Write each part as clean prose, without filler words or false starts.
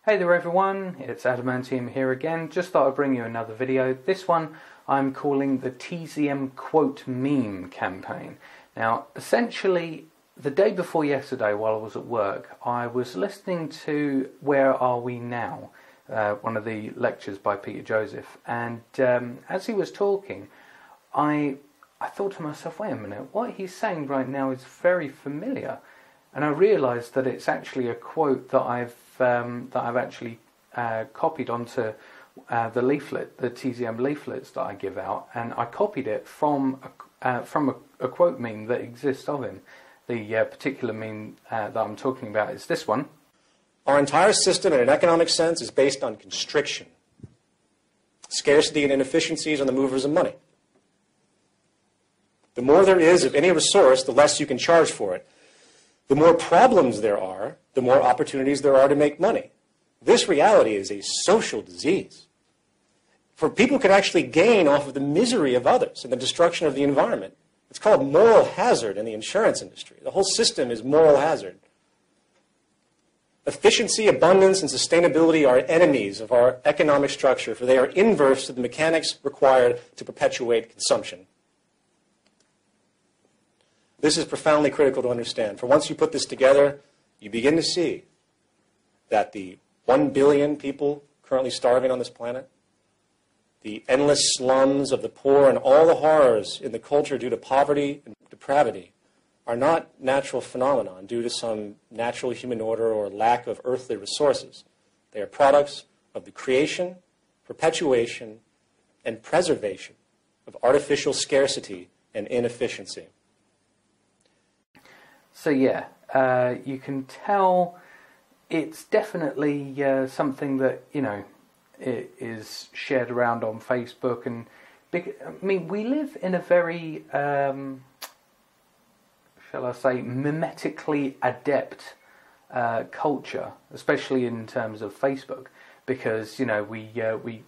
Hey there everyone, it's Adamantium here again. Just thought I'd bring you another video. This one I'm calling the TZM quote meme campaign. Now essentially the day before yesterday while I was at work I was listening to Where Are We Now? One of the lectures by Peter Joseph, and as he was talking I thought to myself, wait a minute, what he's saying right now is very familiar. And I realised that it's actually a quote that I've actually copied onto the leaflet, the TZM leaflets that I give out, and I copied it from a quote meme that exists of him. The particular meme that I'm talking about is this one. Our entire system, in an economic sense, is based on constriction. Scarcity and inefficiencies are the movers of money. The more there is of any resource, the less you can charge for it. The more problems there are, the more opportunities there are to make money. This reality is a social disease. For people who can actually gain off of the misery of others and the destruction of the environment. It's called moral hazard in the insurance industry. The whole system is moral hazard. Efficiency, abundance, and sustainability are enemies of our economic structure, for they are inverse to the mechanics required to perpetuate consumption. This is profoundly critical to understand. For once you put this together, you begin to see that the 1 billion people currently starving on this planet, the endless slums of the poor, and all the horrors in the culture due to poverty and depravity are not natural phenomena due to some natural human order or lack of earthly resources. They are products of the creation, perpetuation, and preservation of artificial scarcity and inefficiency. So yeah, you can tell it's definitely something that, you know, it is shared around on Facebook. And I mean, we live in a very, shall I say, mimetically adept culture, especially in terms of Facebook, because, you know, we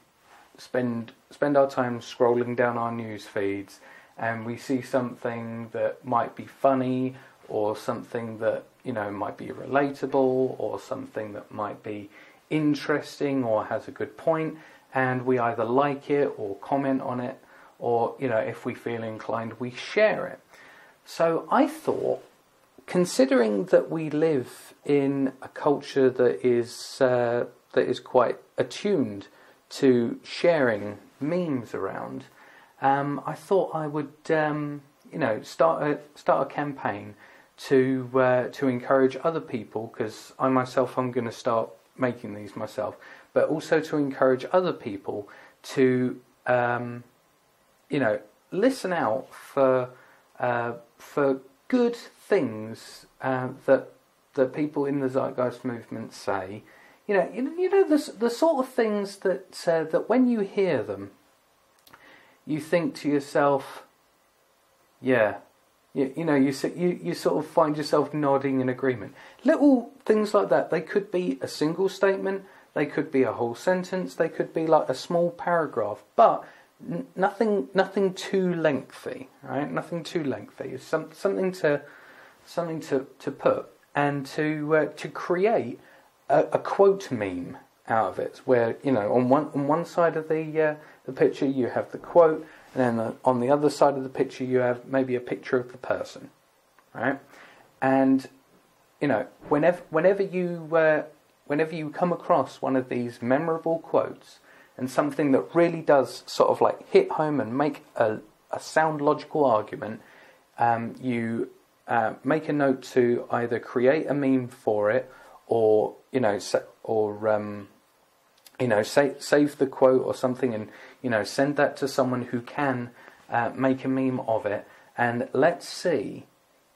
spend our time scrolling down our news feeds, and we see something that might be funny, or something that, you know, might be relatable, or something that might be interesting or has a good point, and we either like it or comment on it, or, you know, if we feel inclined, we share it. So I thought, considering that we live in a culture that is quite attuned to sharing memes around, I thought I would you know, start a campaign to encourage other people, because I myself, I'm going to start making these myself, but also to encourage other people to you know, listen out for good things that people in the Zeitgeist movement say. You know the sort of things that that when you hear them, you think to yourself, yeah. You know, you sort of find yourself nodding in agreement. Little things like that. They could be a single statement. They could be a whole sentence. They could be like a small paragraph. But nothing too lengthy, right? Nothing too lengthy. It's something to put, and to create a quote meme out of it, where, you know, on one side of the picture you have the quote, and then on the other side of the picture you have maybe a picture of the person, right? And, you know, whenever you come across one of these memorable quotes, and something that really does sort of like hit home and make a sound logical argument, you make a note to either create a meme for it, or, you know, save the quote or something, and, you know, send that to someone who can make a meme of it, and let's see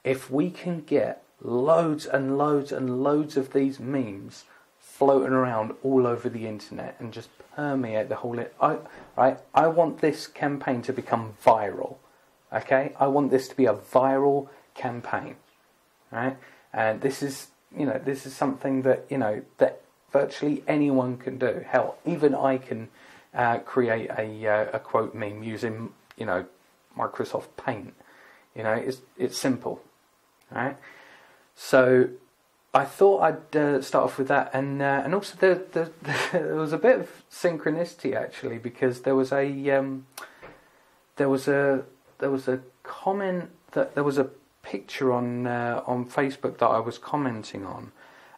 if we can get loads and loads and loads of these memes floating around all over the internet and just permeate the whole. I want this campaign to become viral. Okay, I want this to be a viral campaign, right? And this is, you know, this is something that, you know, that virtually anyone can do. Hell, even I can create a quote meme using, you know, Microsoft Paint. You know, it's simple, right? So I thought I'd start off with that, and also there was a bit of synchronicity actually, because there was a comment that there was a picture on Facebook that I was commenting on,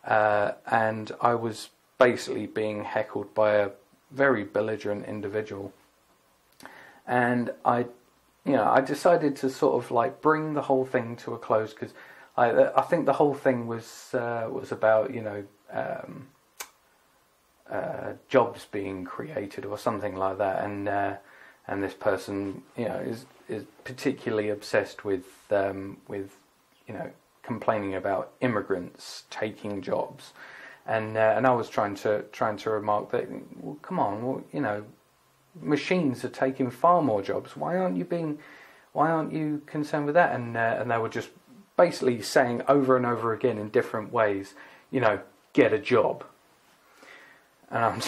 and I was basically being heckled by a very belligerent individual, and I decided to sort of like bring the whole thing to a close, because I think the whole thing was about jobs being created or something like that, and this person is particularly obsessed with complaining about immigrants taking jobs, and I was trying to remark that, well, come on, well, machines are taking far more jobs. Why aren't you concerned with that? And they were just basically saying over and over again in different ways, get a job. And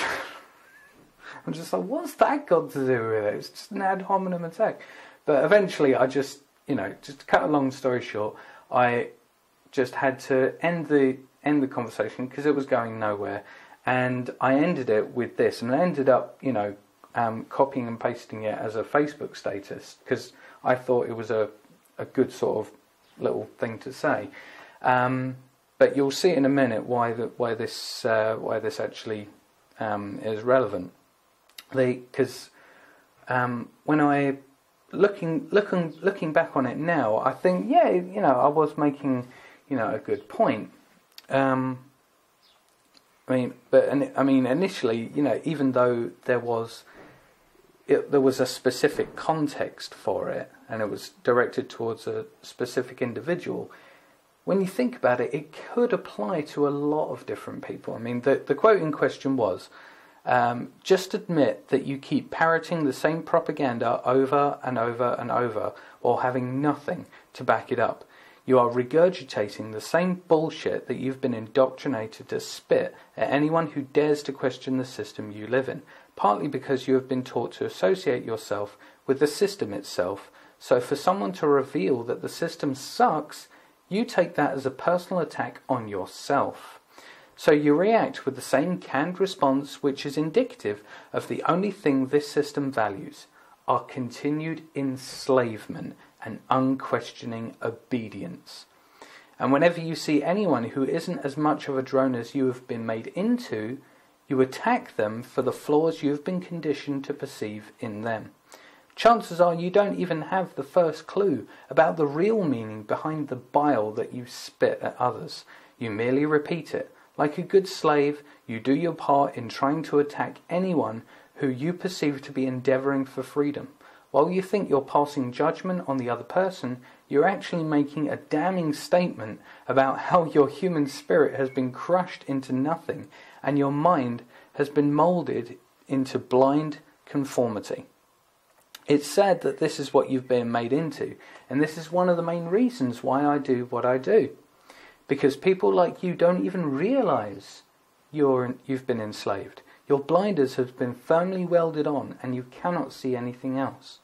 I'm just like, what's that got to do with it? It's just an ad hominem attack. But eventually I just to cut a long story short, I just had to end the conversation because it was going nowhere. And I ended it with this, and I ended up, copying and pasting it as a Facebook status because I thought it was a good sort of little thing to say. But you'll see in a minute why this actually is relevant. Because when I looking back on it now, I think I was making a good point. Initially, even though there was a specific context for it, and it was directed towards a specific individual, when you think about it, it could apply to a lot of different people. I mean, the quote in question was, just admit that you keep parroting the same propaganda over and over and over, or having nothing to back it up. You are regurgitating the same bullshit that you've been indoctrinated to spit at anyone who dares to question the system you live in, partly because you have been taught to associate yourself with the system itself. So for someone to reveal that the system sucks, you take that as a personal attack on yourself. So you react with the same canned response, which is indicative of the only thing this system values, our continued enslavement and unquestioning obedience. And whenever you see anyone who isn't as much of a drone as you have been made into, you attack them for the flaws you have been conditioned to perceive in them. Chances are you don't even have the first clue about the real meaning behind the bile that you spit at others. You merely repeat it. Like a good slave, you do your part in trying to attack anyone who you perceive to be endeavouring for freedom. While you think you're passing judgment on the other person, you're actually making a damning statement about how your human spirit has been crushed into nothing and your mind has been moulded into blind conformity. It's sad that this is what you've been made into, and this is one of the main reasons why I do what I do. Because people like you don't even realise you've been enslaved. Your blinders have been firmly welded on and you cannot see anything else.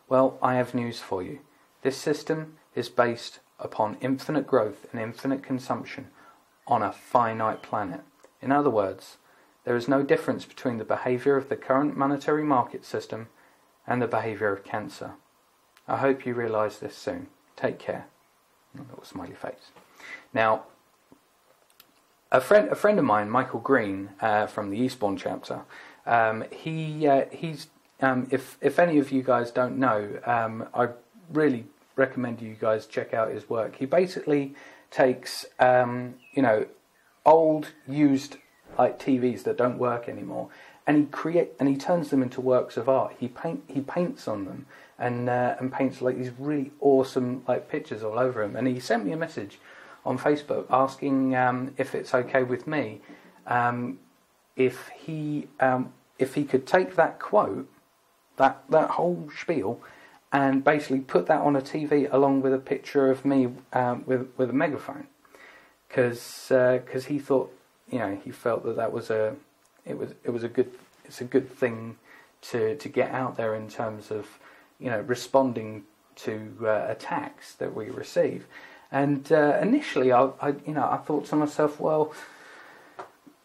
Well, I have news for you. This system is based upon infinite growth and infinite consumption on a finite planet. In other words, there is no difference between the behaviour of the current monetary market system and the behaviour of cancer. I hope you realise this soon. Take care. Little smiley face. Now, a friend of mine, Michael Green, from the Eastbourne chapter, if any of you guys don't know, I really recommend you guys check out his work. He basically takes old, used like TVs that don't work anymore, and he turns them into works of art. He paints on them and paints like these really awesome like pictures all over them. And he sent me a message on Facebook asking if it's okay with me if he could take that quote, that whole spiel, and basically put that on a TV along with a picture of me with a megaphone, because he thought, he felt that was a good thing to get out there in terms of responding to attacks that we receive. And initially, I thought to myself, well,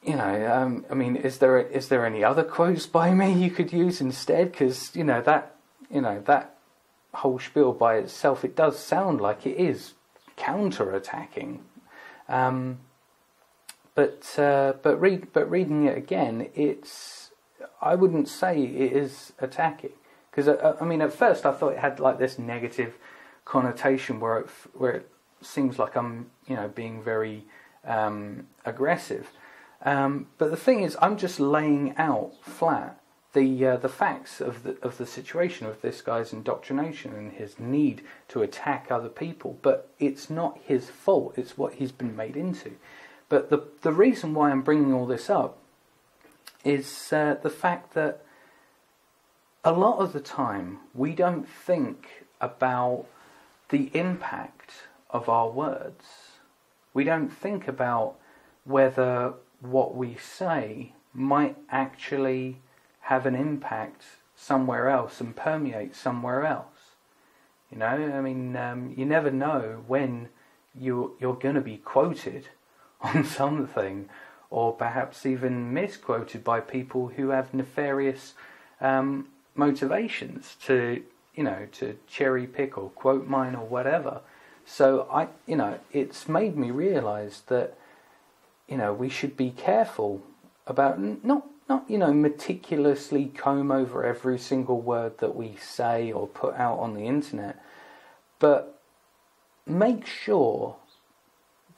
I mean, is there any other quotes by me you could use instead? Because that whole spiel by itself, it does sound like it is counter-attacking. But reading it again, I wouldn't say it is attacking, because I mean, at first I thought it had like this negative connotation where it seems like I'm being very aggressive. But the thing is, I'm just laying out flat the facts of the situation of this guy's indoctrination and his need to attack other people. But it's not his fault; it's what he's been made into. But the reason why I'm bringing all this up is the fact that a lot of the time we don't think about the impact of our words. We don't think about whether what we say might actually have an impact somewhere else and permeate somewhere else. I mean, you never know when you're going to be quoted on something, or perhaps even misquoted by people who have nefarious motivations to cherry pick or quote mine or whatever. So it's made me realise that we should be careful about not meticulously comb over every single word that we say or put out on the internet, but make sure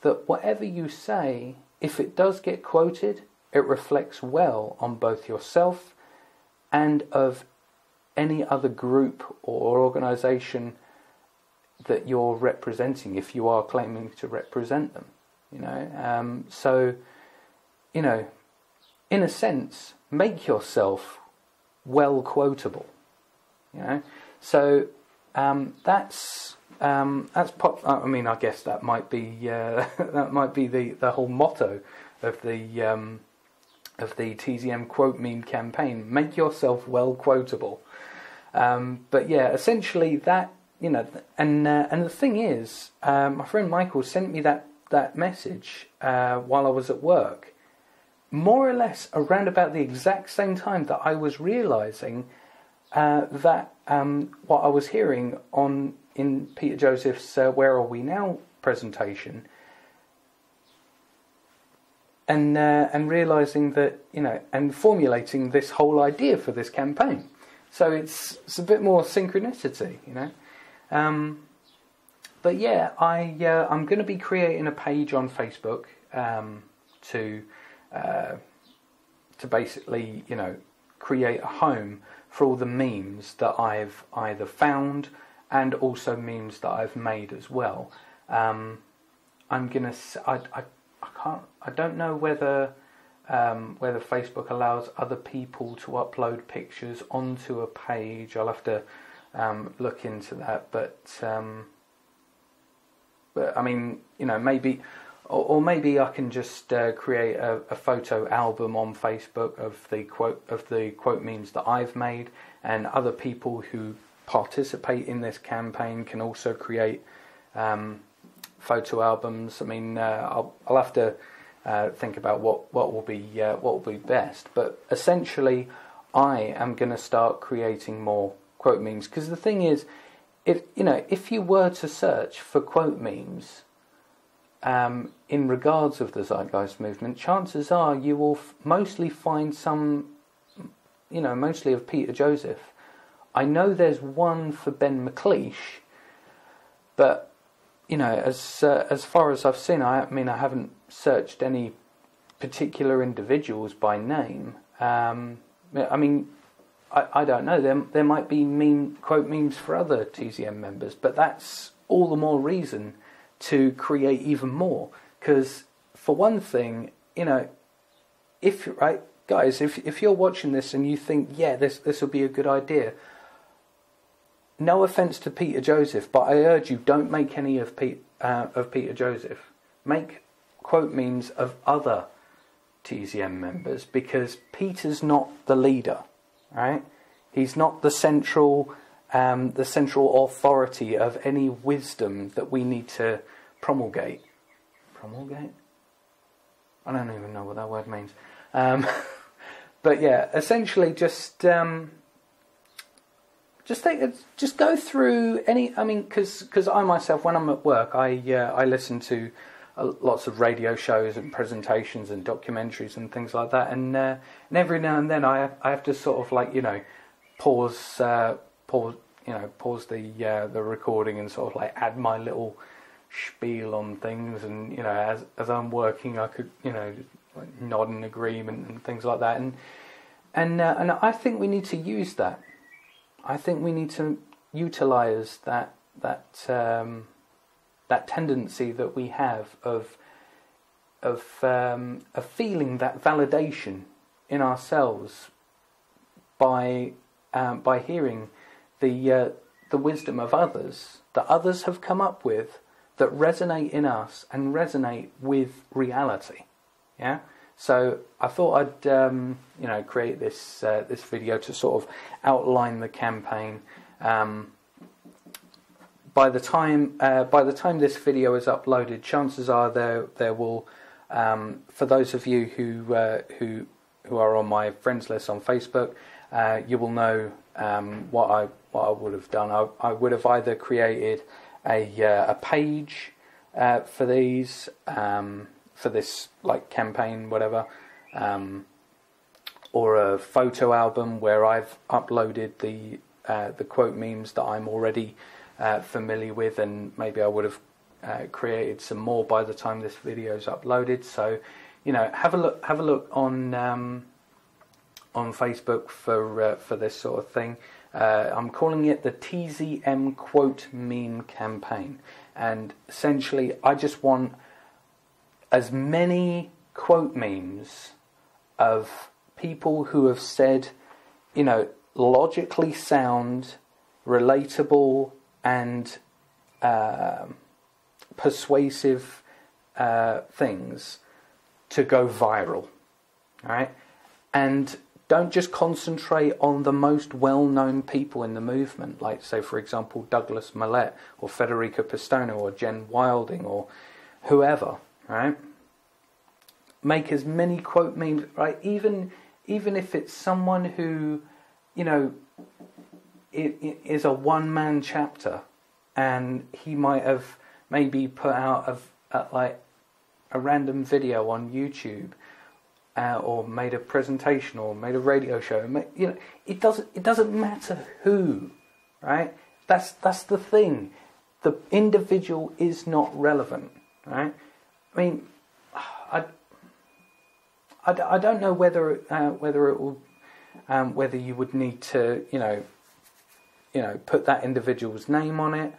that whatever you say, if it does get quoted, it reflects well on both yourself and of any other group or organisation that you're representing, if you are claiming to represent them. So in a sense, make yourself well quotable. So that's I mean, I guess that might be the whole motto of the TZM quote meme campaign. Make yourself well quotable. But yeah, essentially that and the thing is, my friend Michael sent me that message while I was at work, more or less around about the exact same time that I was realising that what I was hearing in Peter Joseph's "Where Are We Now" presentation, and realising that and formulating this whole idea for this campaign. So it's a bit more synchronicity, But yeah, I'm going to be creating a page on Facebook to basically create a home for all the memes that I've either found and also memes that I've made as well. I'm gonna I don't know whether Facebook allows other people to upload pictures onto a page. I'll have to look into that, but I mean, maybe, or maybe I can just create a photo album on Facebook of the quote memes that I've made, and other people who participate in this campaign can also create photo albums. I mean, I'll have to think about what will be best. But essentially, I am going to start creating more quote memes, because the thing is, if you were to search for quote memes in regards of the Zeitgeist movement, chances are you will mostly find some, mostly of Peter Joseph. I know there's one for Ben McLeish, but as far as I've seen, I haven't searched any particular individuals by name. I don't know. There might be quote memes for other TZM members, but that's all the more reason to create even more. Because for one thing, if you're watching this and you think, yeah, this will be a good idea. No offence to Peter Joseph, but I urge you, don't make any of Peter Joseph. Make quote memes of other TZM members, because Peter's not the leader. Right? He's not the central authority of any wisdom that we need to promulgate. Promulgate? I don't even know what that word means. But yeah, essentially just go through any. I mean, because I myself, when I'm at work, I listen to lots of radio shows and presentations and documentaries and things like that, and every now and then I have to sort of like, you know, pause the recording and sort of like add my little spiel on things, and you know, as I'm working, I could, you know, like nod in agreement and things like that, and I think we need to use that. I think we need to utilize that tendency that we have of feeling that validation in ourselves by hearing the wisdom of others that others have come up with, that resonate in us and resonate with reality. Yeah. So I thought I'd create this video to sort of outline the campaign. By the time this video is uploaded, chances are there will, for those of you who are on my friends list on Facebook, you will know what I would have done. I would have either created a page for these for this like campaign, whatever, or a photo album where I've uploaded the quote memes that I'm already familiar with, and maybe I would have created some more by the time this video is uploaded. So, you know, have a look on Facebook for this sort of thing. I'm calling it the TZM quote meme campaign, and essentially I just want as many quote memes of people who have said, you know, logically sound, relatable and persuasive things to go viral. Alright? And don't just concentrate on the most well-known people in the movement, like, say, for example, Douglas Millett or Federica Pistono or Jen Wilding or whoever, right? Make as many quote memes, right? Even if it's someone who, you know, it is a one-man chapter, and he might have maybe put out like a random video on YouTube, or made a presentation, or made a radio show. You know, it doesn't matter who, right? That's the thing. The individual is not relevant, right? I mean, I don't know whether it will whether you would need to you know put that individual's name on it.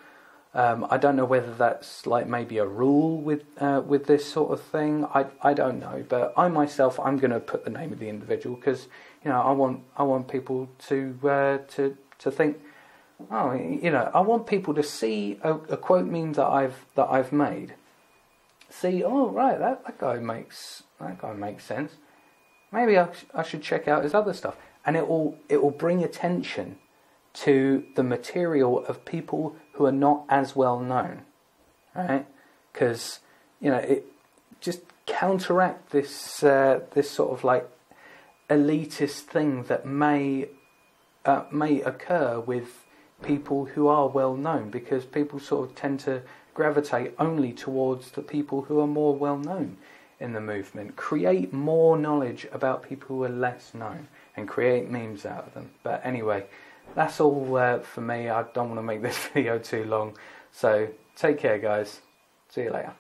I don't know whether that's like maybe a rule with this sort of thing. I don't know, but I'm going to put the name of the individual because, you know, I want people to think, oh, you know, I want people to see a quote meme that I've made. See, oh right, that guy makes sense. Maybe I should check out his other stuff, and it will bring attention to the material of people who are not as well known, right? Because, you know, it just counteract this sort of like elitist thing that may occur with people who are well known, because people sort of tend to gravitate only towards the people who are more well known in the movement. Create more knowledge about people who are less known and create memes out of them. But anyway, that's all for me. I don't want to make this video too long. So take care, guys. See you later.